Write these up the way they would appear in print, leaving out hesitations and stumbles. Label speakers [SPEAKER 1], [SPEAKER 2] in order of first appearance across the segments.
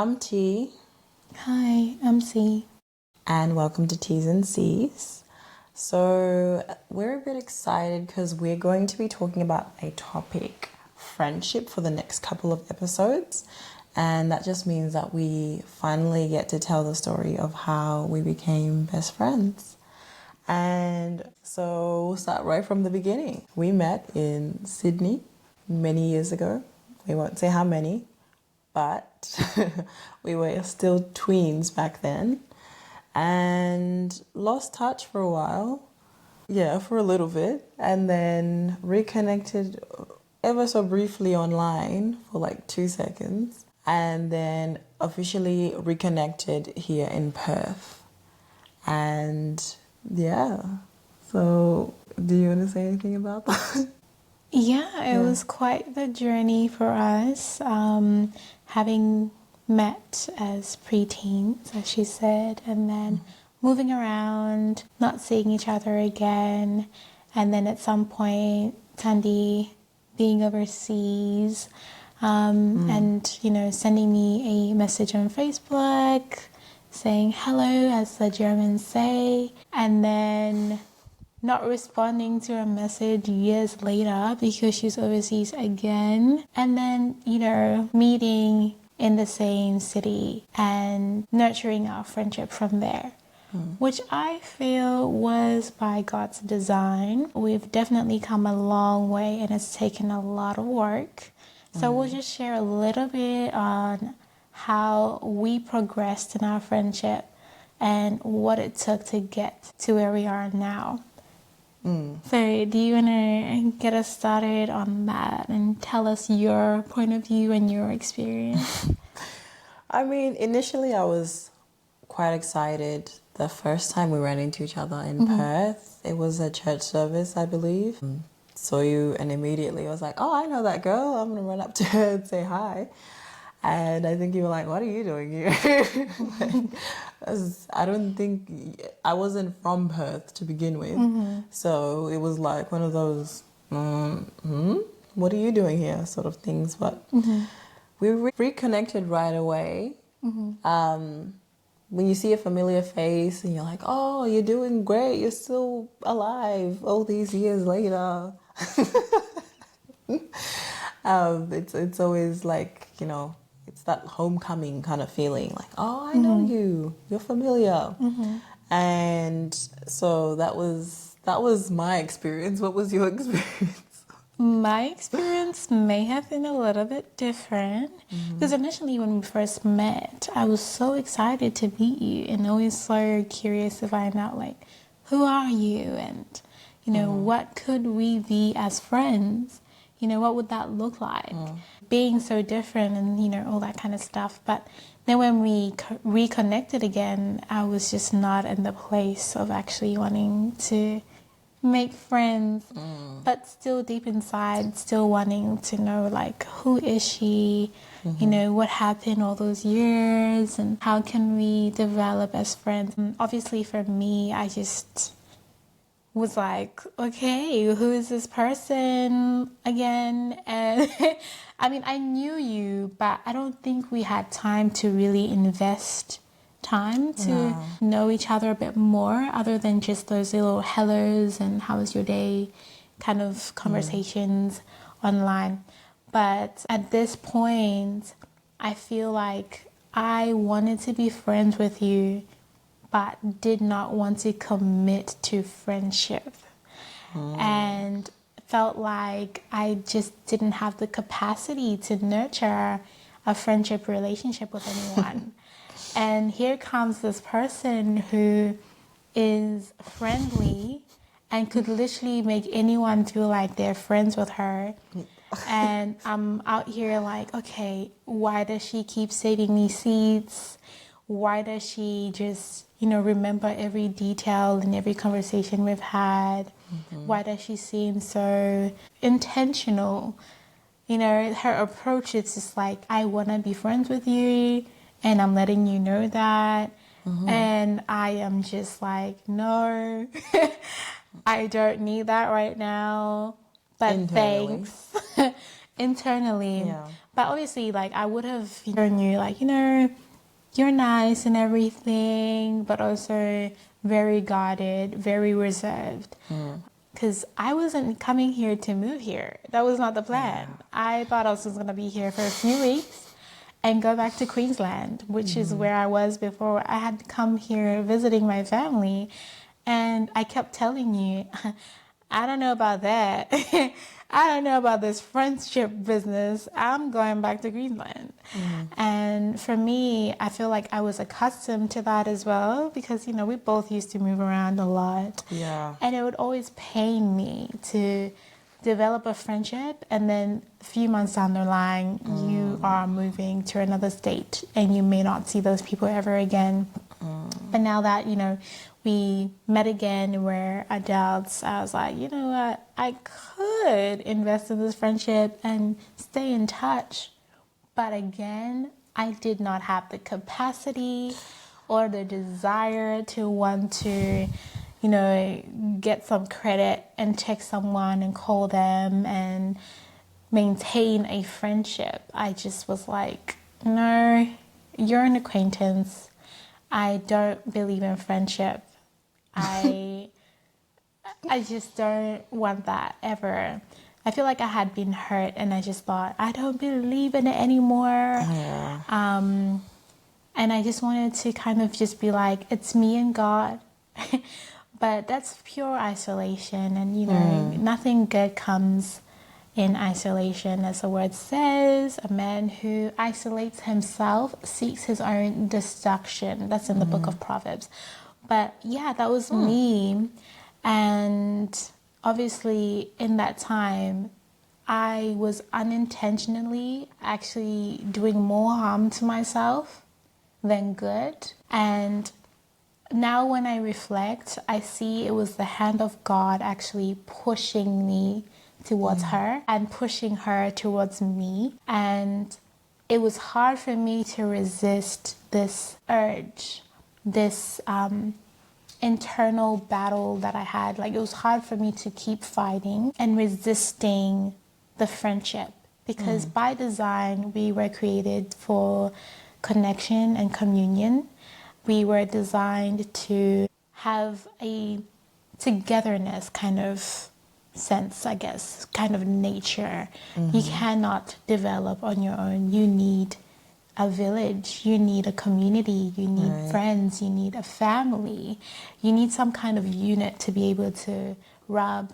[SPEAKER 1] I'm T.
[SPEAKER 2] Hi, I'm C.
[SPEAKER 1] And welcome to T's and C's. So, we're a bit excited because we're going to be talking about a topic, friendship, for the next couple of episodes. And that just means that we finally get to tell the story of how we became best friends. And so, we'll start right from the beginning. We met in Sydney many years ago. We won't say how many, but we were still tweens back then and lost touch for a while. Yeah, for a little bit. And then reconnected ever so briefly online for like 2 seconds. And then officially reconnected here in Perth. And yeah, so do you want to say anything about that?
[SPEAKER 2] Yeah, it was quite the journey for us, having met as preteens, as she said, and then moving around, not seeing each other again, and then at some point, Tandy being overseas, and, you know, sending me a message on Facebook saying hello, as the Germans say, and then not responding to a message years later because she's overseas again. And then, you know, meeting in the same city and nurturing our friendship from there, which I feel was by God's design. We've definitely come a long way and it's taken a lot of work. So we'll just share a little bit on how we progressed in our friendship and what it took to get to where we are now. So do you want to get us started on that and tell us your point of view and your experience?
[SPEAKER 1] I mean, initially I was quite excited the first time we ran into each other in Perth. It was a church service, I believe. Saw you and immediately I was like, oh, I know that girl. I'm going to run up to her and say hi. And I think you were like, what are you doing here? I don't think, I wasn't from Perth to begin with. So it was like one of those, what are you doing here sort of things. But we reconnected right away. When you see a familiar face and you're like, oh, you're doing great. You're still alive all these years later. It's always like, you know, it's that homecoming kind of feeling, like, oh, I know you, you're familiar. And so that was my experience. What was your experience?
[SPEAKER 2] My experience may have been a little bit different because initially when we first met, I was so excited to meet you and always so curious to find out, like, who are you? And, you know, what could we be as friends? You know, what would that look like? Being so different and, you know, all that kind of stuff. But then when we reconnected again, I was just not in the place of actually wanting to make friends, but still deep inside, still wanting to know, like, who is she? You know, what happened all those years and how can we develop as friends? And obviously for me, I just was like, okay, who is this person again? And I mean, I knew you, but I don't think we had time to really invest time to know each other a bit more, other than just those little hellos and how was your day kind of conversations online. But at this point, I feel like I wanted to be friends with you but did not want to commit to friendship. And felt like I just didn't have the capacity to nurture a friendship relationship with anyone. And here comes this person who is friendly and could literally make anyone feel like they're friends with her. And I'm out here like, okay, why does she keep saving me seats? Why does she just, you know, remember every detail in every conversation we've had? Why does she seem so intentional? You know, her approach is just like, I want to be friends with you and I'm letting you know that. And I am just like, no, I don't need that right now. But
[SPEAKER 1] Internally.
[SPEAKER 2] thanks. Internally.
[SPEAKER 1] Yeah.
[SPEAKER 2] But obviously, like, I would have shown you, like, you're nice and everything, but also very guarded, very reserved. Because I wasn't coming here to move here. That was not the plan.
[SPEAKER 1] Yeah.
[SPEAKER 2] I thought I was just going to be here for a few weeks and go back to Queensland, which is where I was before. I had come here visiting my family, and I kept telling you, I don't know about that. I don't know about this friendship business. I'm going back to Queensland. And for me, I feel like I was accustomed to that as well because, we both used to move around a lot.
[SPEAKER 1] Yeah.
[SPEAKER 2] And it would always pain me to develop a friendship and then a few months down the line, you are moving to another state and you may not see those people ever again. But now that, we met again, we're adults, I was like, you know what, I could invest in this friendship and stay in touch. But again, I did not have the capacity or the desire to want to, get some credit and text someone and call them and maintain a friendship. I just was like, no, you're an acquaintance. I don't believe in friendship. I just don't want that ever. I feel like I had been hurt and I just thought, I don't believe in it anymore.
[SPEAKER 1] Yeah.
[SPEAKER 2] And I just wanted to kind of just be like, it's me and God. But that's pure isolation. And, nothing good comes in isolation. As the word says, a man who isolates himself seeks his own destruction. That's in the book of Proverbs. But yeah, that was me. And obviously in that time, I was unintentionally actually doing more harm to myself than good. And now when I reflect, I see it was the hand of God actually pushing me towards her and pushing her towards me. And it was hard for me to resist this urge, this internal battle that I had. Like, it was hard for me to keep fighting and resisting the friendship because by design we were created for connection and communion. We were designed to have a togetherness kind of sense, I guess, kind of nature. You cannot develop on your own. You need a village, you need a community, you need friends, you need a family, you need some kind of unit to be able to rub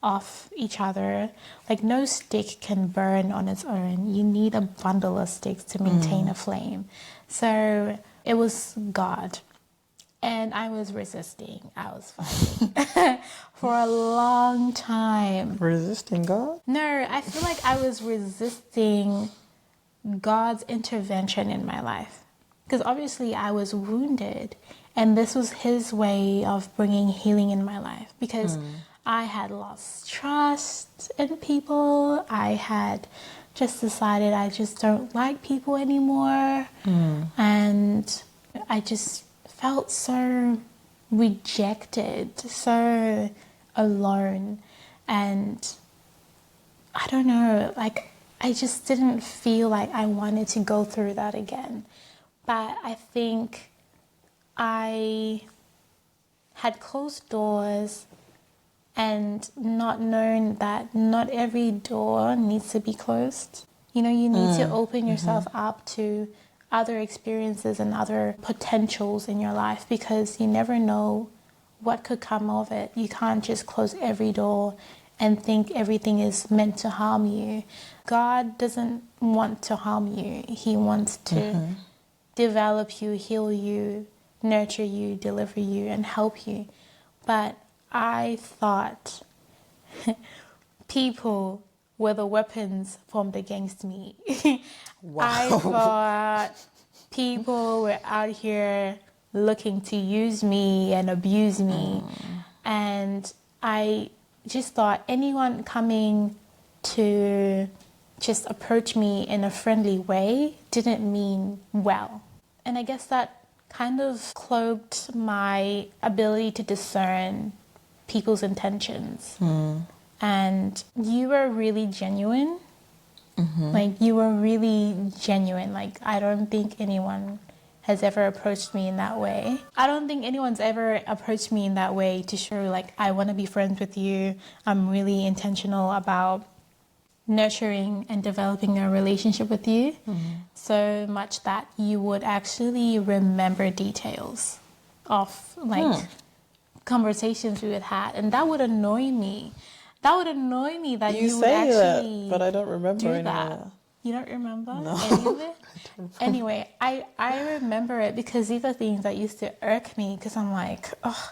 [SPEAKER 2] off each other. Like, no stick can burn on its own. You need a bundle of sticks to maintain a flame. So it was God. And I was resisting. I was fighting for a long time.
[SPEAKER 1] Resisting God?
[SPEAKER 2] No, I feel like I was resisting God's intervention in my life. Because obviously I was wounded. And this was his way of bringing healing in my life. Because I had lost trust in people. I had just decided I just don't like people anymore. And I just felt so rejected, so alone. And I don't know, like, I just didn't feel like I wanted to go through that again. But I think I had closed doors and not known that not every door needs to be closed. You need to open yourself up to other experiences and other potentials in your life because you never know what could come of it. You can't just close every door and think everything is meant to harm you. God doesn't want to harm you. He wants to develop you, heal you, nurture you, deliver you, and help you. But I thought people were the weapons formed against me.
[SPEAKER 1] Wow.
[SPEAKER 2] I thought people were out here looking to use me and abuse me. And I just thought anyone coming to just approach me in a friendly way didn't mean well. And I guess that kind of cloaked my ability to discern people's intentions. And you were really genuine Like, you were really genuine. Like, I don't think anyone has ever approached me in that way. I don't think anyone's ever approached me in that way to show, like, I want to be friends with you. I'm really intentional about nurturing and developing a relationship with you, so much that you would actually remember details of, like, conversations we had had. And that would annoy me. That would annoy me that you would
[SPEAKER 1] say
[SPEAKER 2] actually
[SPEAKER 1] that, but I don't remember
[SPEAKER 2] do
[SPEAKER 1] any of
[SPEAKER 2] that.
[SPEAKER 1] that.
[SPEAKER 2] You don't remember
[SPEAKER 1] No.
[SPEAKER 2] any of it? Anyway, I remember it because these are things that used to irk me, because I'm like, oh,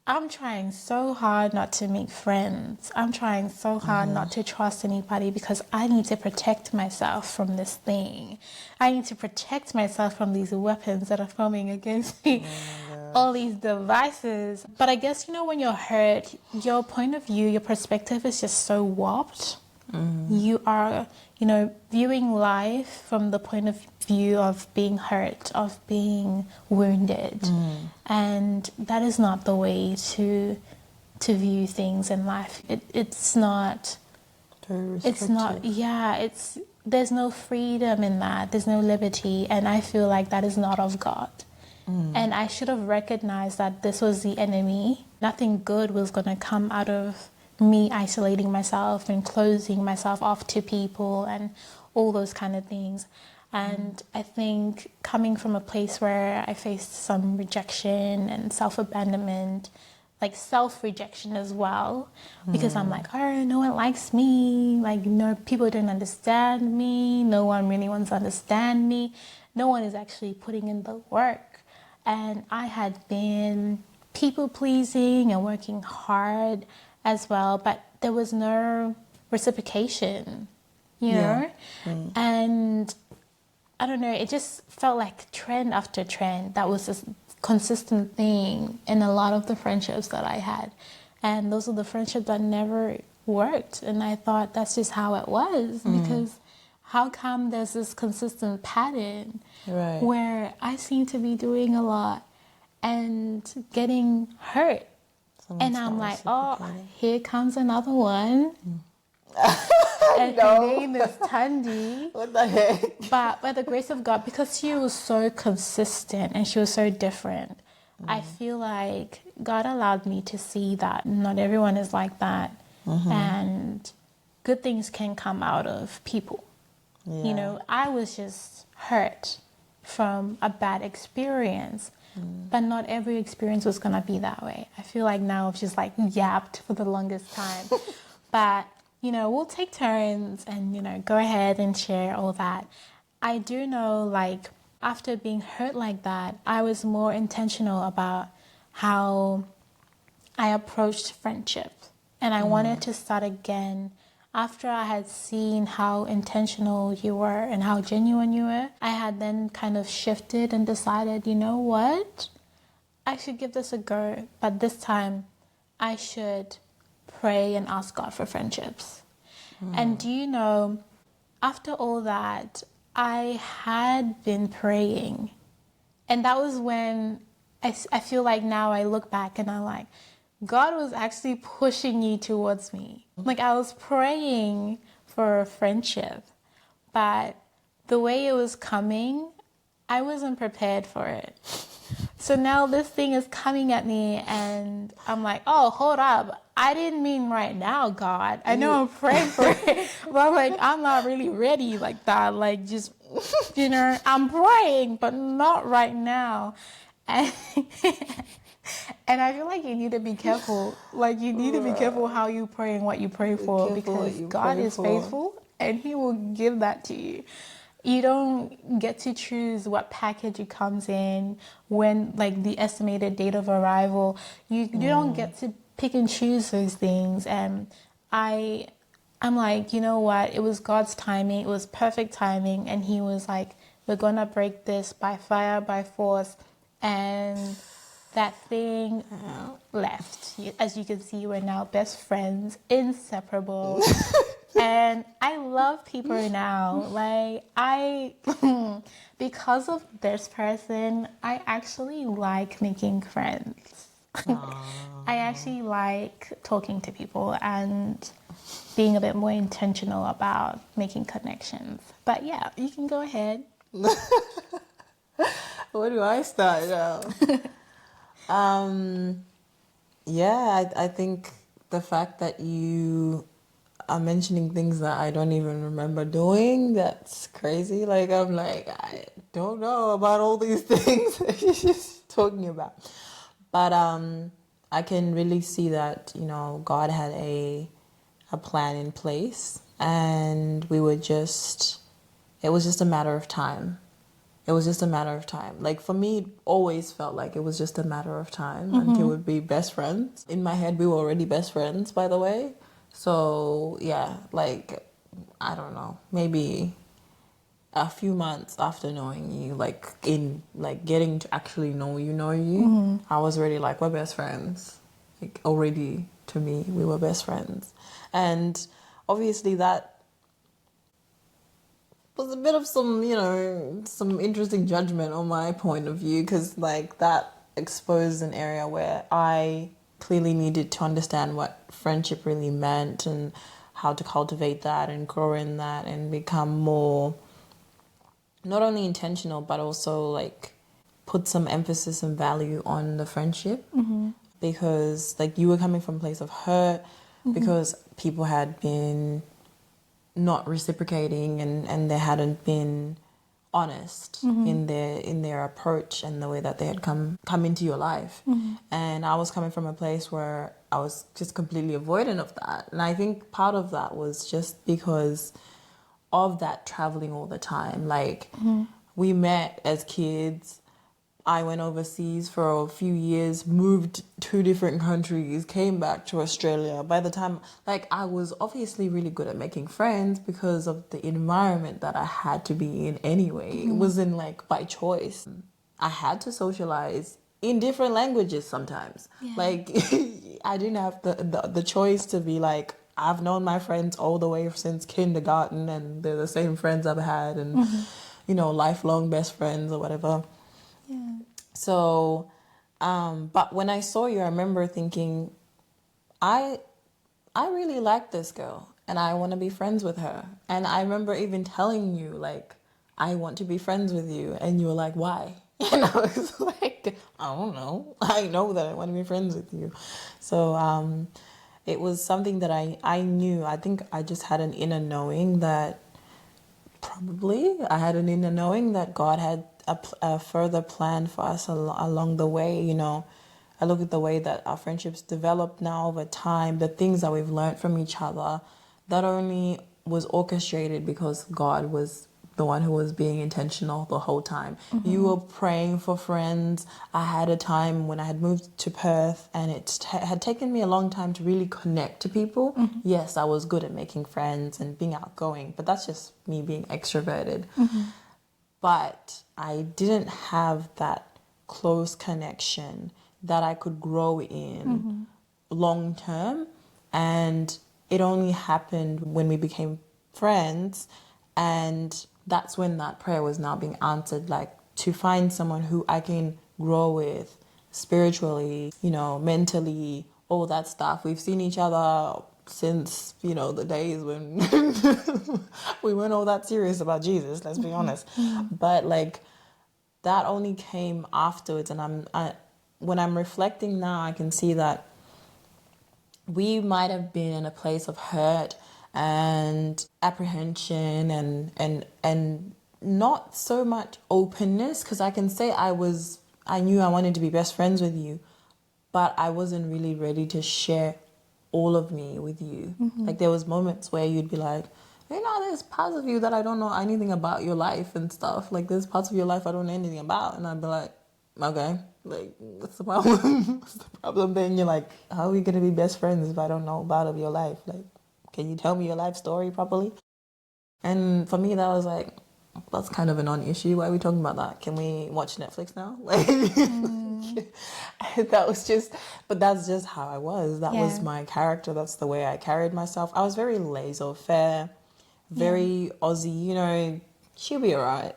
[SPEAKER 2] I'm trying so hard not to make friends. I'm trying so hard not to trust anybody because I need to protect myself from this thing. I need to protect myself from these weapons that are forming against me. All these devices. But I guess, when you're hurt, your point of view, your perspective is just so warped. You are, viewing life from the point of view of being hurt, of being wounded. And that is not the way to view things in life. It's not,
[SPEAKER 1] Very restrictive.
[SPEAKER 2] there's no freedom in that. There's no liberty. And I feel like that is not of God. And I should have recognized that this was the enemy. Nothing good was going to come out of me isolating myself and closing myself off to people and all those kind of things. And I think coming from a place where I faced some rejection and self-abandonment, like self-rejection as well, because I'm like, oh, no one likes me. Like, people don't understand me. No one really wants to understand me. No one is actually putting in the work. And I had been people-pleasing and working hard as well, but there was no reciprocation, you know? And I don't know, it just felt like trend after trend. That was a consistent thing in a lot of the friendships that I had. And those are the friendships that never worked. And I thought that's just how it was, because how come there's this consistent pattern where I seem to be doing a lot and getting hurt? And I'm like, oh, here comes another one. And her name is Tandy.
[SPEAKER 1] What the heck?
[SPEAKER 2] But by the grace of God, because she was so consistent and she was so different, I feel like God allowed me to see that not everyone is like that. And good things can come out of people. I was just hurt from a bad experience. But not every experience was going to be that way. I feel like now I've just yapped for the longest time. But, we'll take turns and, go ahead and share all that. I do know, after being hurt like that, I was more intentional about how I approached friendship. And I wanted to start again. After I had seen how intentional you were and how genuine you were, I had then kind of shifted and decided, you know what? I should give this a go. But this time, I should pray and ask God for friendships. And do you know, after all that, I had been praying. And that was when I feel like now I look back and I'm like, God was actually pushing you towards me. Like, I was praying for a friendship, but the way it was coming, I wasn't prepared for it. So now this thing is coming at me and I'm like, oh, hold up. I didn't mean right now, God. I know I'm praying for it, but I'm like, I'm not really ready like that. Like, just, I'm praying, but not right now. And and I feel like you need to be careful. Like, you need to be careful how you pray and what you pray for, because God is faithful and He will give that to you. You don't get to choose what package it comes in, when, the estimated date of arrival. You don't get to pick and choose those things. And I'm like, you know what? It was God's timing. It was perfect timing. And He was like, we're going to break this by fire, by force. And that thing left. As you can see, we're now best friends, inseparable. And I love people now. Because of this person, I actually like making friends. I actually like talking to people and being a bit more intentional about making connections. But yeah, you can go ahead.
[SPEAKER 1] Where do I start now? Yeah, I think the fact that you are mentioning things that I don't even remember doing, that's crazy. Like, I'm like, I don't know about all these things that you're just talking about. But I can really see that, God had a plan in place, and it was just a matter of time. It was just a matter of time. Like, for me, it always felt like it was just a matter of time until we'd be best friends. In my head, we were already best friends, by the way. So, yeah, like, I don't know, maybe a few months after knowing you, like, getting to actually know you, I was already like, we're best friends. Like, already, to me, we were best friends. And obviously that was a bit of some interesting judgment on my point of view, because like that exposed an area where I clearly needed to understand what friendship really meant and how to cultivate that and grow in that and become more not only intentional but also like put some emphasis and value on the friendship, because like you were coming from a place of hurt because people had been not reciprocating and they hadn't been honest in their approach and the way that they had come into your life. And I was coming from a place where I was just completely avoidant of that, and I think part of that was just because of that traveling all the time. Like, we met as kids, I went overseas for a few years, moved to different countries, came back to Australia. By the time, like, I was obviously really good at making friends because of the environment that I had to be in anyway. It wasn't like by choice. I had to socialize in different languages sometimes.
[SPEAKER 2] Yeah.
[SPEAKER 1] Like, I didn't have the choice to be like, I've known my friends all the way since kindergarten and they're the same friends I've had and, lifelong best friends or whatever.
[SPEAKER 2] Yeah.
[SPEAKER 1] So, but when I saw you, I remember thinking, I really like this girl and I want to be friends with her. And I remember even telling you, like, I want to be friends with you. And you were like, why? And I was like, I don't know. I know that I want to be friends with you. So, it was something that I knew. I think I just had an inner knowing that God had a further plan for us along the way. I look at the way that our friendships developed now over time, the things that we've learned from each other, that only was orchestrated because God was the one who was being intentional the whole time. You were praying for friends. I had a time when I had moved to Perth and it had taken me a long time to really connect to people. Yes, I was good at making friends and being outgoing, but that's just me being extroverted. But I didn't have that close connection that I could grow in long term. And it only happened when we became friends. And that's when that prayer was now being answered, like to find someone who I can grow with spiritually, mentally, all that stuff. We've seen each other since, the days when we weren't all that serious about Jesus, let's be honest. But like that only came afterwards. And when I'm reflecting now, I can see that we might have been in a place of hurt and apprehension and not so much openness, because I can say I knew I wanted to be best friends with you, but I wasn't really ready to share all of me with you. Like there was moments where you'd be like, there's parts of you that I don't know anything about your life and stuff. Like there's parts of your life I don't know anything about. And I'd be like, okay, like what's the problem? What's the problem? Then you're like, how are we gonna be best friends if I don't know about of your life? Like, can you tell me your life story properly? And for me, that was like, that's kind of a non-issue. Why are we talking about that? Can we watch Netflix now? Like, but that's just how I was. That was my character. That's the way I carried myself. I was very laissez-faire, very Aussie, she'll be all right.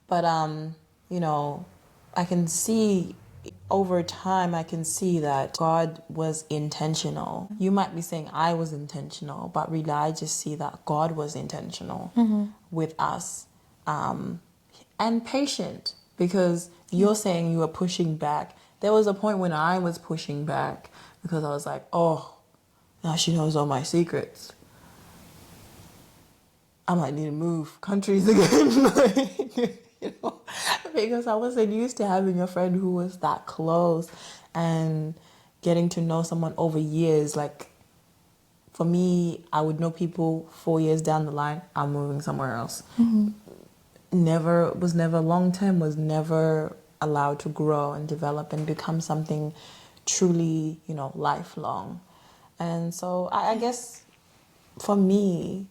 [SPEAKER 1] But, I can see over time, I can see that God was intentional. You might be saying I was intentional, but really I just see that God was intentional with us, and patient, because you're saying you were pushing back. There was a point when I was pushing back because I was like, oh, now she knows all my secrets. I might need to move countries again. Because I wasn't used to having a friend who was that close and getting to know someone over years. Like, for me, I would know people 4 years down the line, I'm moving somewhere else. Never long term, was never allowed to grow and develop and become something truly, lifelong. And so I guess for me,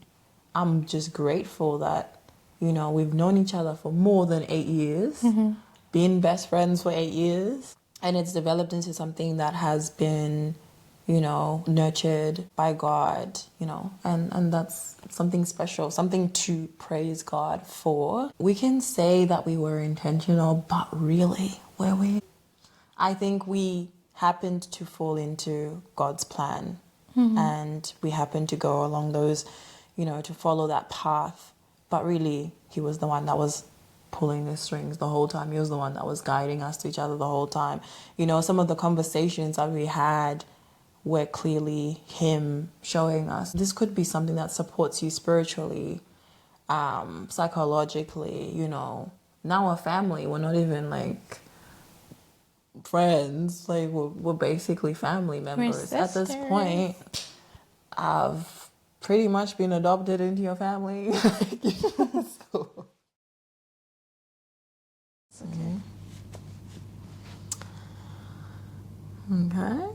[SPEAKER 1] I'm just grateful that, we've known each other for more than 8 years, been best friends for 8 years, and it's developed into something that has been, nurtured by God, and that's something special, something to praise God for. We can say that we were intentional, but really, were we? I think we happened to fall into God's plan, and we happened to go along those, to follow that path. But really, He was the one that was pulling the strings the whole time. He was the one that was guiding us to each other the whole time. Some of the conversations that we had were clearly Him showing us this could be something that supports you spiritually, psychologically, Now a family, we're not even like friends, like we're basically family members. At this point, I've pretty much been adopted into your family. So. Okay.